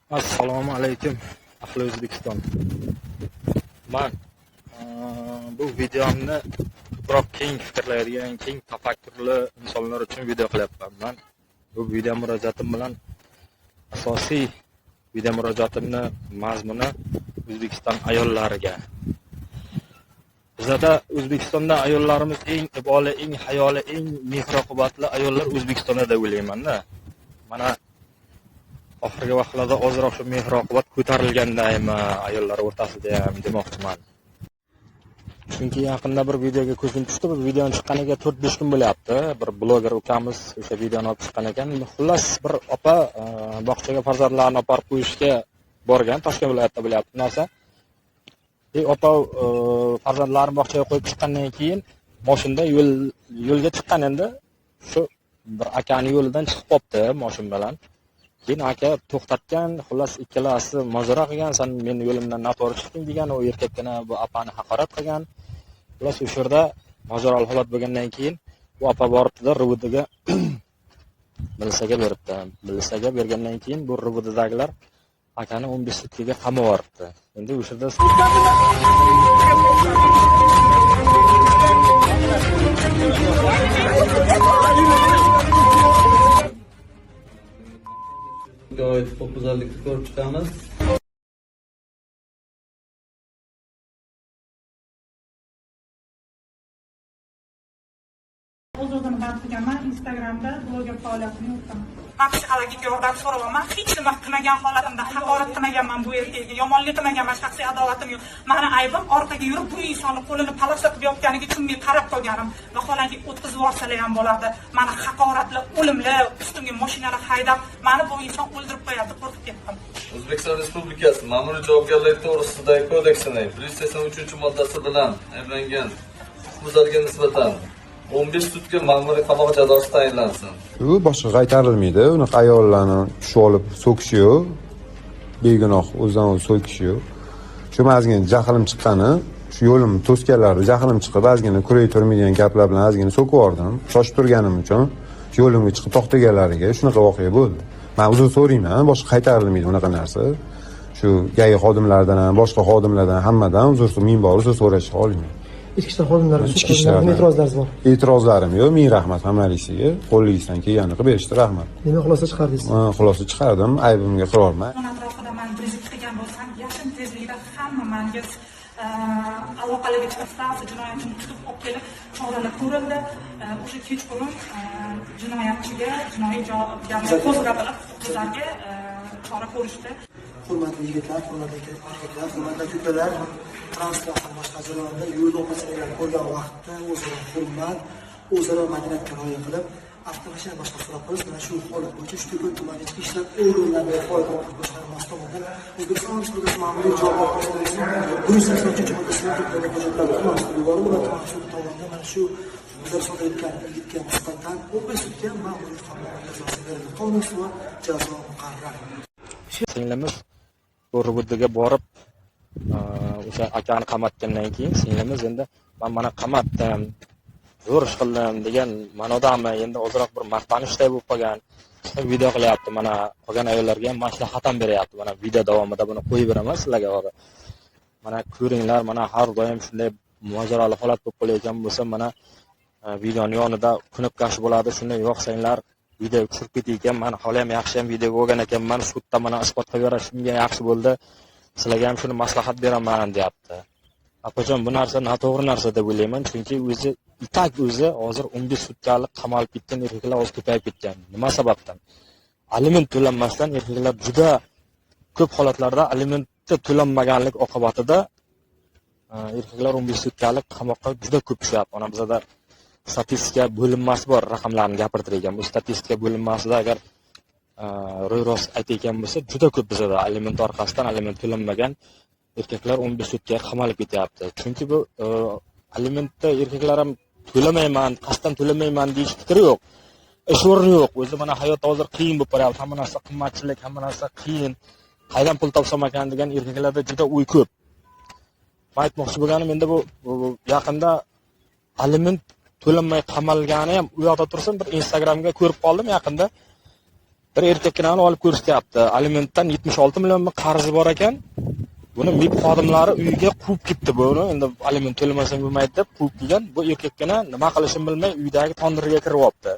Assalomu alaykum ahli O'zbekiston. Men bu videomni ko'proq keng fikrlaydigan, keng tafakkurli insonlar uchun video qilyapman. Men bu video murojaatim bilan asosiy video murojaatimni mazmuni O'zbekiston ayollariga. Bizda O'zbekistonda ayollarimiz eng iboli, eng hayoli, eng mehr-oqibatli ayollar O'zbekistonda deb o'ylayman-da. Mana oxirgi vaqtlarda ozroq shu mehr-oqibat ko'tarilgandaymi ayollar o'rtasida ham demoqchiman. Chunki yaqinda bir videoga ko'zim tushdi. Bu videoning chiqqaniga 4-5 kun bo'lyapti. Bir bloger ukamiz o'sha videoni olib chiqqan ekan. Xullas bir opa bog'chaga farzandlarini olib borib qo'yishga borgan, Toshkent viloyatida bo'lyapti narsa. Opa farzandlarini bog'chaga qo'yib chiqqandan keyin mashinada yo'lga chiqqan, endi shu bir akani yo'lidan chiqib qopti mashin bilan. Keyin aka to'xtatgan, xullas ikkalasi mojaro qilgan, sen men yo'limdan noto'g'ri chiqding degan, u erkakni bu apani haqorat qilgan. Xullas o'sha yerda mojaroli holat bo'lgandan keyin bu apa boribdi RVDga militsiyaga beribdi. Militsiyaga bergandan keyin bu RVDdagilar akani 15 sutkaga qamab yuboribdi. Endi o'sha yerda oid huquqbuzarlikni ko'rib chiqamiz. O'z-o'zini band qilganman, Instagramda bloger faoliyatini yuritaman. Men psixologik yordam so'rayapman. Hech nima qilmagan holatimda haqorat qilmaganman bu erkakga, yomonlik qilmaganman, shaxsiy adovatim yo'q. Meni aybim orqaga yurib bu insonni qo'lini palashlatib yopganiga uchun men qarab qolganim. Vaholanki o'tkazib yuborsalar ham bo'ladi. Meni haqoratli, o'limli, ustimga mashinalar haydab, meni bu inson o'ldirib qo'yadi, qo'rqib ketdim. O'zbekiston Respublikasi Ma'muriy javobgarlik to'g'risidagi kodeksining 183-moddasi bilan ayblangan huquqbuzarga nisbatan 15 sutka ma'muriy qamoq jazosi tayinlansin. Bu boshqa qaytarilmaydi. Unaqa ayollarni tushib olib so'kishi yo'q. Begunoh o'zidan o'zi so'kishi yo'q. Shu mazgina jahlim chiqqani, shu yo'lim to'sganlari jahlim chiqib, ozgina kuray turmaydigan gaplar bilan ozgina so'kib yubordim. Shoshib turganim uchun shu yo'limga chiqib to'xtaganlariga shunaqa voqea bo'ldi. Men uzr so'rayman, boshqa qaytarilmaydi unaqa narsa. Shu GAI xodimlaridan ham, boshqa xodimlardan hammadan uzr ming bor so'rash xolayman. Ichki ishlar xodimlariga e'tirozlaringiz bor? E'tirozlarim yo'q, ming rahmat hammasiga. Qo'lingizdan kelganini qilib berishdi, rahmat. Nima xulosa chiqardingiz? Xulosa chiqardim, aybimga iqrorman. Uning atrofida men vizit qilgan bo'lsam, yaqin tezlikda hamma menga aloqalarga chiqib, jinoyatchini tutib olib kelib, choralar ko'rildi. O'sha kechqurun jinoyatchiga jinoiy javobgarlik qo'zg'atilib, huquqbuzarga chora ko'rishdi. Hurmatli yigitlar, hurmatli erkaklar, hurmatli ko'kalar, transport va boshqa jarayonda yo'l o'quvchilar ko'rgan vaqtda o'zaro hurmat, o'zaro madaniyatga rioya qilib, avtomashina boshqa so'rab qo'yish, mana shu holat bo'yicha Shtutgart tumani ichki ishlar organlariga faoliyat boshqarmasi tomonidan O'zbekiston Respublikasi Ma'muriy javobgarlik to'g'risidagi 183-moddasiga to'g'ri hujjatlar to'g'risida yuborib, ular tomonidan mana shu bizlar sodir etgan yigitga nisbatan 15 sutka ma'muriy qamoq jazosi berildi. Qonuniy va jazo muqarrar. singlimiz bu RVDga borib o'sha akani qamatgandan keyin singlimiz endi men mana qamatdim, zo'r ish qildim degan ma'nodami, endi ozroq bir maqtanishday bo'lib qolgan. Video qilyapti, mana qolgan ayollarga ham maslahat ham beryapti. Mana video davomida buni qo'yib beraman sizlarga hozir. Mana ko'ringlar, mana har doim shunday mojaroli holat bo'lib qolayotgan bo'lsa, mana videoning yonida knopkasi bo'ladi, shuni yoqsanglar video tushib ketayotgan. Mana hali ham yaxshi ham video bo'lgan ekan. Mana sudda mana isbot qilib berishimga yaxshi bo'ldi. Sizlarga ham shuni maslahat beraman, deyapti. Apajon, bu narsa noto'g'ri narsa deb o'ylayman, chunki o'zi hozir 15 sutkalik qamalib ketgan erkaklar o'z ko'payib ketgan. Nima sababdan? Aliment to'lanmasdan erkaklar juda ko'p holatlarda alimentni to'lanmaganlik oqibatida erkaklar 15 sutkalik qamoqqa juda ko'p tushyapti. Mana bizda statistika bo'linmasi bor, raqamlarni gapirtirgan. Bu statistika bo'linmasida agar ro'y-rost aytayotgan bo'lsa, juda ko'p bizda aliment orqasidan aliment to'lanmagan erkaklar 15 sutkaga qamalib ketyapti. Chunki bu alimentni erkaklar ham to'lamayman, qasddan to'lamayman deyish fikri yo'q. Ish o'rni yo'q. O'zi mana hayot hozir qiyin bo'lib qolyapti. Hamma narsa qimmatchilik, hamma narsa qiyin. Qaydan pul topsam ekan degan erkaklarda juda o'y ko'p. Men aytmoqchi bo'lganim, endi bu yaqinda aliment to'lanmay qamalgani ham u yoqda tursin, bir Instagramga ko'rib qoldim yaqinda. Bir erkaklarni olib ko'rsatyapti. Alimentdan 76 millionmi qarzi bor ekan. Buni MIB xodimlari uyiga quvib ketdi buni. Endi aliment to'lamasang bo'lmaydi deb quvib kelgan. Bu erkaklarni nima qilishini bilmay uydagi tondirga kirib olibdi.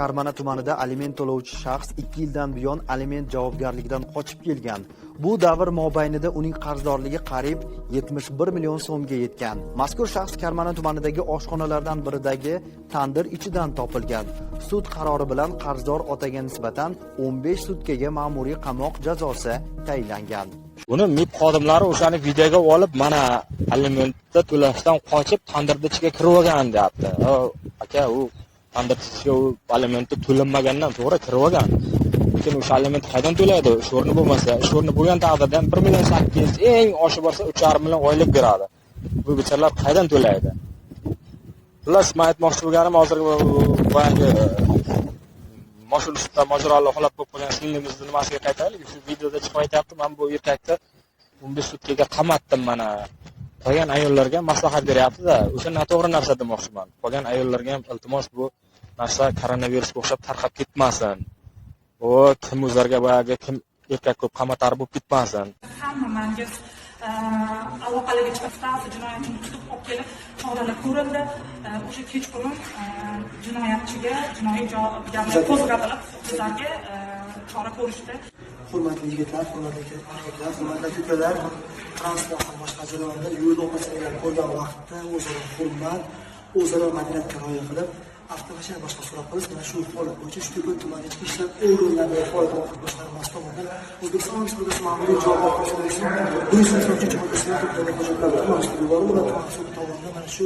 Karmana tumanida aliment to'lovchi shaxs 2 yildan buyon aliment javobgarligidan qochib kelgan. Bu davr mobaynida uning qarzdorligi qariyb 71 million so'mga yetgan. Mazkur shaxs Karmana tumanidagi oshxonalardan biridagi tandir ichidan topilgan. Sud qarori bilan qarzdor otaga nisbatan 15 sutkaga ma'muriy qamoq jazosi tayinlangan. Buni MIB xodimlari o'shani videoga olib, mana alimentni to'lashdan qochib tandirning ichiga kirib olgan deyapti. Aka, u tandirchiga u alimentni to'lanmagandan to'g'ri kirib olgan. Lekin o'sha aliment qaydan to'laydi? Ish o'rni bo'lmasa, ish o'rni bo'lgan taqdirda 1 million 800, eng oshi borsa 3,5 million oylik beradi. Bu bechoralar qaydan to'laydi? Xullas, men aytmoqchi bo'lganim hozirgi boyangi mashhur usta mojarolar holat bo'lib qolgan singlimizni nimasiga qaytaylik. Shu videoda chiqib aytayapti, men bu erkakni 15 sutkaga qamatdim mana. Qolgan ayollarga maslahat beryapti-da, o'sha noto'g'ri narsa demoqchiman. Qolgan ayollarga ham iltimos, bu narsa koronavirusga o'xshab tarqab ketmasin. O kim o'zlarga boyagi kim erkak ko'p qamatar bo'lib ketmasin. Hamma menga aloqalarga chiqib, jinoyatchini tutib olib kelib, choralar ko'rildi. O'sha kechqurun jinoyatchiga jinoiy javobgarlik qo'zg'atilib, sizlarga chora ko'rishdi. Hurmatli yigitlar, hurmatli erkaklar, hurmatli ukalar, transport va boshqa jarayonda yo'l o'qitishlar ko'rgan vaqtda o'zaro hurmat, o'zaro madaniyatga rioya qilib, avtomashina boshqa so'roq qilish mana shu holat bo'yicha Shtipot tumani ichki ishlar organlariga faoliyat boshqarmasi tomonidan O'zbekiston Respublikasi ma'muriy javob qo'shilishi 183 moddasiga to'g'ri hujjatlar almashtirib yuborildi. Ular tomonidan mana shu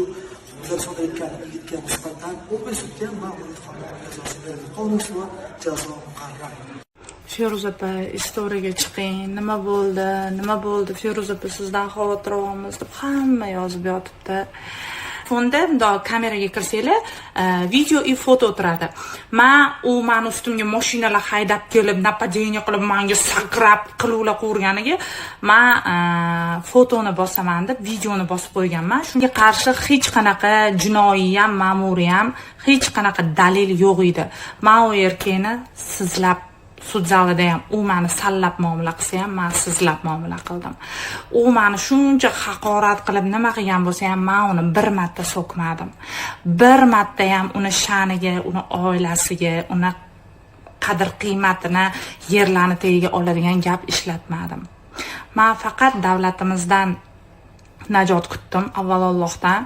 bizlar sodir etgan yigitga nisbatan 15 sutga ma'muriy qamoq jazosi berildi. Qonuniy va jazo muqarrar. Feruza opa, istoriyaga chiqing. Nima bo'ldi? Feruza opa, sizdan xavotir olamiz deb hamma yozib yotibdi. Fonda bundoq kameraga kirsanglar, video и foto turadi. Men ustimga mashinalar haydab kelib, napadeniya qilib, menga sakrab qiluvlar qo'rganiga, men fotoni bosaman deb videoni bosib qo'yganman. Shunga qarshi hech qanaqa jinoiy ham, ma'muriy ham hech qanaqa dalil yo'q edi. Men u erkakni sizlab sud zalida ham u meni sallab muomala qilsa ham men sizlab muomala qildim. U meni shuncha haqorat qilib nima qilgan bo'lsa ham men uni bir marta so'kmadim. Bir marta ham uni sha'niga, uni oilasiga, uni qadr qiymatini yerlarni tagiga oladigan gap ishlatmadim. Men faqat davlatimizdan najot kutdim, avval Allohdan.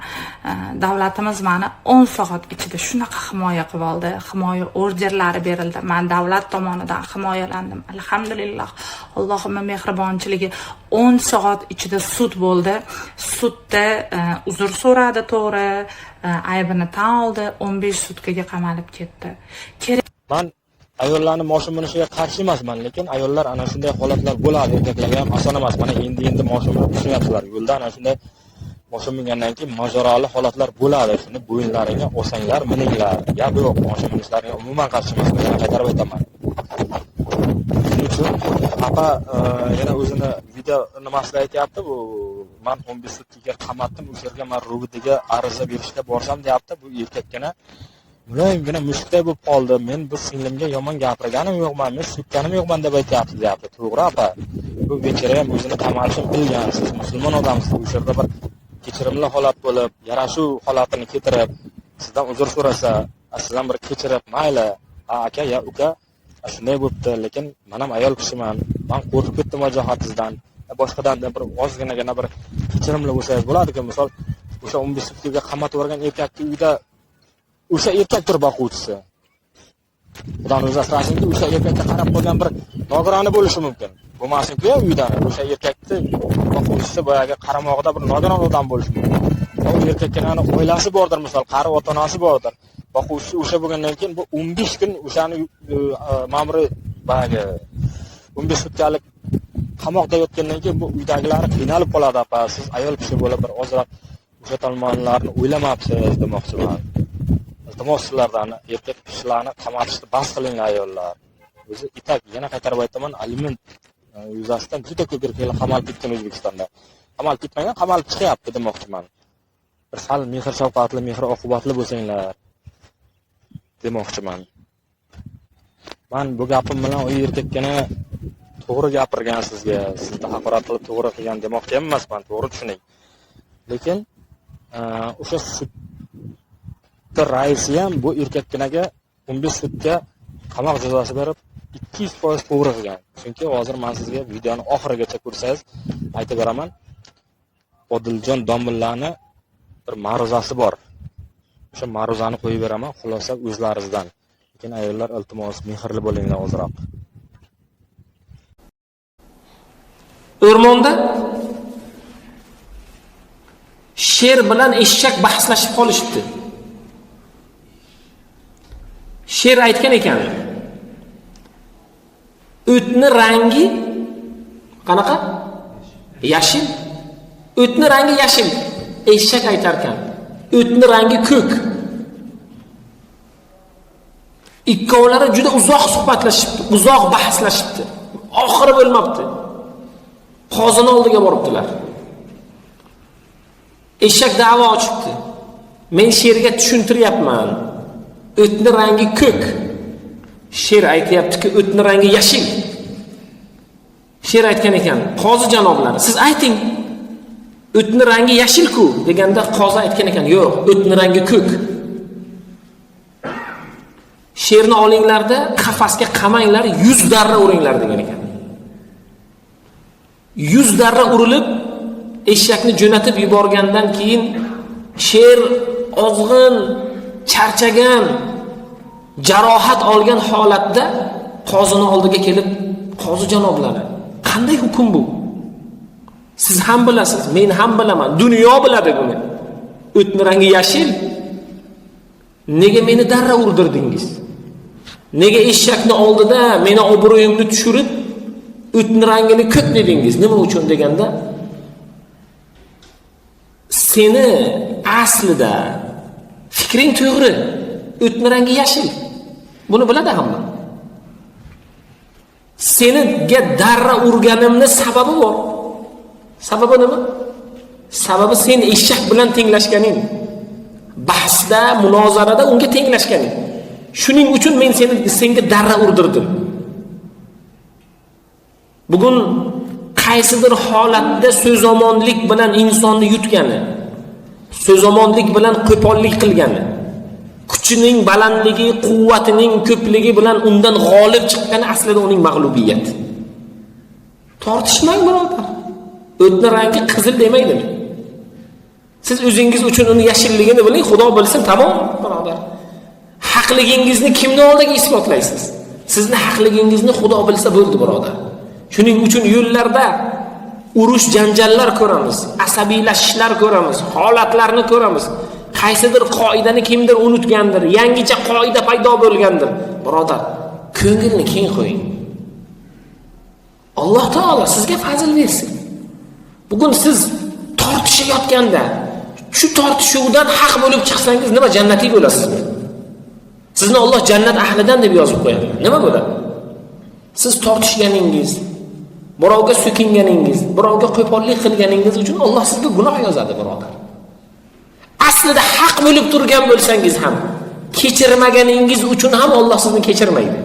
Davlatimiz meni 10 soat ichida shunaqa himoya qilib oldi. Himoya orderlari berildi. Men davlat tomonidan himoyalandim. Alhamdulillah. Allohimning mehribonchiligi 10 soat ichida sud bo'ldi. Sudda uzr so'radi, to'g'ri, aybini tan oldi, 15 sutkaga qamalib ketdi. Men ayollarning mashina minishiga qarshi emasman, lekin ayollar ana shunday holatlar bo'ladi, erkaklarga ham oson emas. Mana endi mashina tushunyapsizlar. Yo'lda ana shunday mashina mingandan keyin mojaroli holatlar bo'ladi. Shuni bo'yinlaringga olsanglar, mininglar. Gap yo'q, mashina minishlarga umuman qarshi emasman, qaytarib aytaman. Shuning uchun apa yana o'zini video nimasida aytayapti, bu men 15 sutkaga qamatdim, o'sha yerga men ro'bidiga ariza berishga borsam deyapti. Bu erkakkina muloyimgina mushukday bo'lib qoldi. Men bu singlimga yomon gapirganim yo'qman, men sutkanim yo'qman deb aytayapti, deyapti. To'g'ri apa. Bu bechora ham o'zini qamalishini bilgan. Siz musulmon odamsiz. O'sha yerda bir kechirimli holat bo'lib, yarashuv holatini keltirib, sizdan uzr so'rasa, sizdan bir kechirib, mayli, aka ya uka, shunday bo'libdi, lekin men ham ayol kishiman. Men qo'rqib ketdim vajohatingizdan. Boshqadan bir ozgina bir kechirimli bo'lsangiz bo'ladi-ku. Misol, o'sha 15 sutkaga qamatib yuborgan erkakning uyida o'sha erkakdir boquvchisi. Xudoning o'zi asrasinki, o'sha erkakka qarab qolgan bir nogironi bo'lishi mumkin. Bo'lmasin-ku uydan. O'sha erkakni boquvchisi boyaga qaramog'ida bir nogiron odam bo'lishi mumkin. U erkakning oilasi bordir, misol, qari ota-onasi bordir. Boquvchisi o'sha bo'lgandan keyin bu 15 kun o'shani ma'muriy boyaga 15 sutkalik qamoqda yotgandan keyin bu uydagilar qiynalib qoladi, apa. Siz ayol kishi bo'lib bir ozroq o'sha tomonlarni o'ylamabsiz demoqchiman. Iltimos sizlardan erkak kishilarni qamatishni bas qiling ayollar. O'zi itak, yana qaytarib aytaman, aliment yuzasidan juda ko'p erkaklar qamalib ketgan O'zbekistonda. Qamalib ketmagan, qamalib chiqyapti demoqchiman. Bir sal mehr shafqatli, mehr oqibatli bo'lsanglar demoqchiman. Men bu gapim bilan u erkakni to'g'ri gapirgan sizga, sizni haqorat qilib to'g'ri qilgan demoqchi emasman, to'g'ri tushuning. Lekin o'sha sudda raisi ham bu erkakga 15 sudga qamoq jazosi berib 200% to'g'ri qilgan. Chunki hozir men sizga videoni oxirigacha ko'rsangiz aytib beraman. Odiljon Domillani bir ma'ruzasi bor. O'sha ma'ruzani qo'yib beraman, xulosa o'zlaringizdan. Lekin ayollar iltimos mehrli bo'linglar ozroq. O'rmonda sher bilan eshak bahslashib qolishibdi. Sher aytgan ekan, o'tni rangi qanaqa? Yashil. O'tni rangi yashil. Eshak aytar ekan, o'tni rangi ko'k. Ikkovlari juda uzoq suhbatlashibdi, uzoq bahslashibdi. Oxiri bo'lmabdi. Qozini oldiga boribdilar. Eshak da'vo ochibdi. Men sherga tushuntiryapman. O'tni rangi ko'k. Sher aytayaptiki, o'tni rangi yashil. Sher aytgan ekan, qozi janoblari, siz ayting. O'tni rangi yashil-ku deganda qozi aytgan ekan, yo'q, o'tni rangi ko'k. Sherni olinglarda qafasga qamanglar, 100 darra uringlar degan ekan. 100 darra urilib eshakni jo'natib yuborgandan keyin sher ozg'in, charchagan, jarohat olgan holatda qozini oldiga kelib, qozi janoblari, qanday hukm bu? Siz ham bilasiz, men ham bilaman, dunyo biladi buni. O'tni rangi yashil. Nega meni darra urdirdingiz? Nega eshakni oldida meni obro'yimni tushirib, o'tni rangini ko'k dedingiz? Nima uchun deganda, seni aslida fikring to'g'ri, o'tni rangi yashil. Buni biladi hamma. Seniga darra urganimni sababi bor. Sababi nima? Sababi sen eshak bilan tenglashganing. Bahsda, munozarada unga tenglashganing. Shuning uchun men senga darra urdirdim. Bugun qaysidir holatda so'zomonlik bilan insonni yutgani, so'zomonlik bilan qo'pollik qilgani, kuchining balandligi, quvvatining ko'pligi bilan undan g'olib chiqqani aslida uning mag'lubiyati. Tortishmang birodar. O'tni rangi qizil demaydimi? Siz o'zingiz uchun uni yashilligini biling, Xudo bilsin, tamom birodar. Haqligingizni kimning oldiga isbotlaysiz? Sizni haqligingizni Xudo bilsa bo'ldi birodar. Shuning uchun yo'llarda urush, janjallar ko'ramiz, asabiylashishlar ko'ramiz, holatlarni ko'ramiz. Qaysidir qoidani kimdir unutgandir, yangicha qoida paydo bo'lgandir. Birodar, ko'ngilni keng qo'ying. Alloh taolo sizga fazl bersin. Bugun siz tortishayotganda, shu tortishuvdan haq bo'lib chiqsangiz nima jannatiy bo'lasizmi? Sizni Alloh jannat ahlidan deb yozib qo'yadi. Nima bo'ladi? Siz tortishganingiz, birovga so'kinganingiz, birovga qo'pollik qilganingiz uchun Alloh sizga gunoh yozadi, birodar. Aslida haq bo'lib turgan bo'lsangiz ham, kechirmaganingiz uchun ham Alloh sizni kechirmaydi.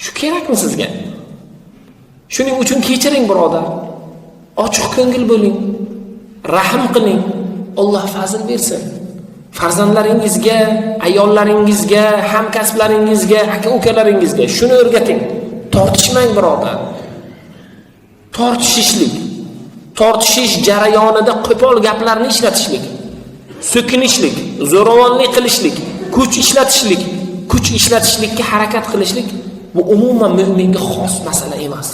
Shu kerakmi sizga? Shuning uchun kechiring, birodar. Ochiq ko'ngil bo'ling. Rahm qiling. Alloh fazl bersin. Farzandlaringizga, ayollaringizga, hamkasblaringizga, aka-ukalaringizga shuni o'rgating. Tortishmang, birodar. Tortishish jarayonida qo'pol gaplarni ishlatishlik, so'kinishlik, zo'ravonlik qilishlik, kuch ishlatishlikka harakat qilishlik bu umuman mu'minga xos masala emas.